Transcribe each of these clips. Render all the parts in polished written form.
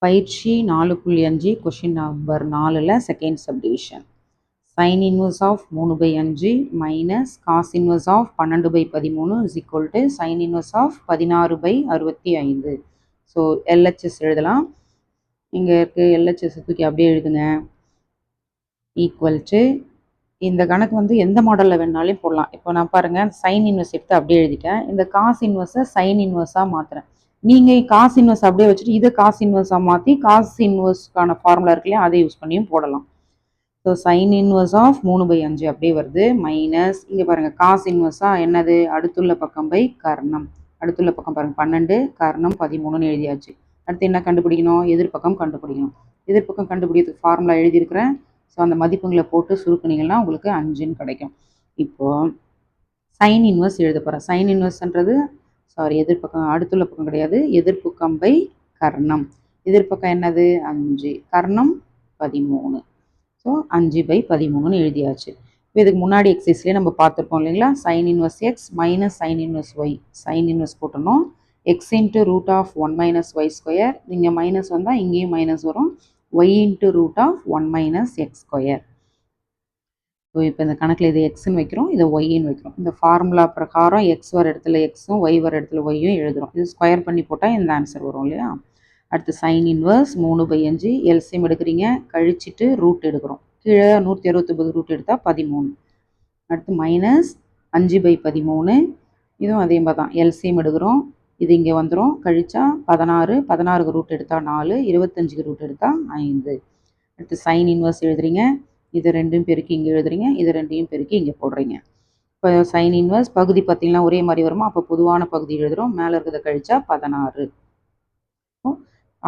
பயிற்சி 4.5 question number 4ல் second subdivision. Sine inverse of 3/5 minus cos inverse of 12/13 is equal to sine inverse of 16/65. So LHS எழுதலாம். இங்கே இருக்குது LHS தூக்கி அப்படியே எழுதுங்க. ஈக்குவல் டு இந்த கணக்கு வந்து எந்த மாடலில் வேணாலும் போடலாம். இப்போ நான் பாருங்கள் சைன் இன்வர்ஸ் எடுத்து அப்படியே எழுதிட்டேன். இந்த காஸ் இன்வர்ஸை சைன் இன்வர்ஸாக மாற்றுறேன். நீங்கள் காஸ் இன்வர்ஸ் அப்படியே வச்சுட்டு இதை காஸ் இன்வர்ஸாக மாற்றி காஸ் இன்வர்ஸ்க்கான ஃபார்முலா இருக்கு இல்லையா, அதை யூஸ் பண்ணியும் போடலாம். ஸோ சைன் இன்வர்ஸ் ஆஃப் 3/5 அப்படியே வருது. மைனஸ் இங்கே பாருங்கள் காஸ் இன்வர்ஸாக என்னது, அடுத்துள்ள பக்கம் பை கர்ணம். அடுத்துள்ள பக்கம் பாருங்கள் 12 கர்ணம் 13ன்னு எழுதியாச்சு. அடுத்து என்ன கண்டுபிடிக்கணும், எதிர்பக்கம் கண்டுபிடிக்கணும். எதிர்பக்கம் கண்டுபிடிக்கிறதுக்கு ஃபார்முலா எழுதியிருக்கிறேன். ஸோ அந்த மதிப்புங்களை போட்டு சுருக்குனீங்கன்னா உங்களுக்கு 5ன்னு கிடைக்கும். இப்போது சைன் இன்வர்ஸ் எழுத போகிறேன். சைன் இன்வர்ஸ்ன்றது எதிர்பக்கம் அடுத்துள்ள பக்கம் கிடையாது, எதிர்பக்கம் பை கர்ணம். எதிர்பக்கம் என்னது 5, கர்ணம் 13. ஸோ 5/13ன்னு எழுதியாச்சு. இப்போ இதுக்கு முன்னாடி எக்ஸசைஸ்லேயே நம்ம பார்த்துருப்போம் இல்லைங்களா, sine inverse X minus sine inverse Y. Sine inverse போட்டணும். X into root of 1 minus Y square. இங்கே மைனஸ் வந்தால் இங்கேயும் மைனஸ் வரும். Y into root of 1 minus X square. So இப்போ இந்த கணக்கில் இது எக்ஸ்ன்னு வைக்கிறோம், இதை ஒய்ன்னு வைக்கிறோம். இந்த ஃபார்முலா பிரகாரம் எக்ஸ் வர இடத்துல எக்ஸும் ஒய் வர இடத்துல ஒய்யும் எழுதுகிறோம். இது ஸ்கொயர் பண்ணி போட்டால் இந்த ஆன்சர் வரும் இல்லையா. அடுத்து சைன் இன்வர்ஸ் 3/5 எல்சிஎம் எடுக்கிறீங்க, கழிச்சிட்டு ரூட் எடுக்கிறோம். கீழே 169 ரூட் எடுத்தால் 13. அடுத்து மைனஸ் 5/13. இதுவும் அதே மாதிரி தான், எல்சிஎம் எடுக்கிறோம். இது இங்கே வந்துடும், கழிச்சா 16. 16க்கு ரூட் எடுத்தால் 4, 25க்கு ரூட் எடுத்தால் 5. அடுத்து சைன் இன்வர்ஸ் எழுதுறீங்க, இது ரெண்டும் பெருக்கி இங்கே எழுதுறீங்க, இது ரெண்டையும் பெருக்கி இங்கே போடுறீங்க. இப்போ சைன் இன்வர்ஸ் பகுதி பார்த்தீங்கன்னா ஒரே மாதிரி வருமா, அப்போ பொதுவான பகுதி எழுதுகிறோம். மேலே இருக்கிறத கழிச்சா 16.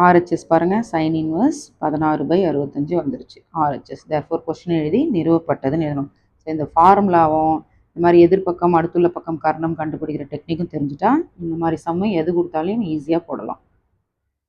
ஆர்ஹெச்எஸ் பாருங்கள், சைன் இன்வர்ஸ் 16/65 வந்துருச்சு ஆர்ஹெச்எஸ். தேர்ஃபோர் கொஸ்டின் எழுதி நிறுவப்பட்டதுன்னு எழுதணும். ஸோ இந்த ஃபார்முலாவும் இந்த மாதிரி எதிர்பக்கம் அடுத்துள்ள பக்கம் கர்ணம் கண்டுபிடிக்கிற டெக்னிக்கும் தெரிஞ்சுட்டா இந்த மாதிரி சம்மை எது கொடுத்தாலையும் ஈஸியாக போடலாம்.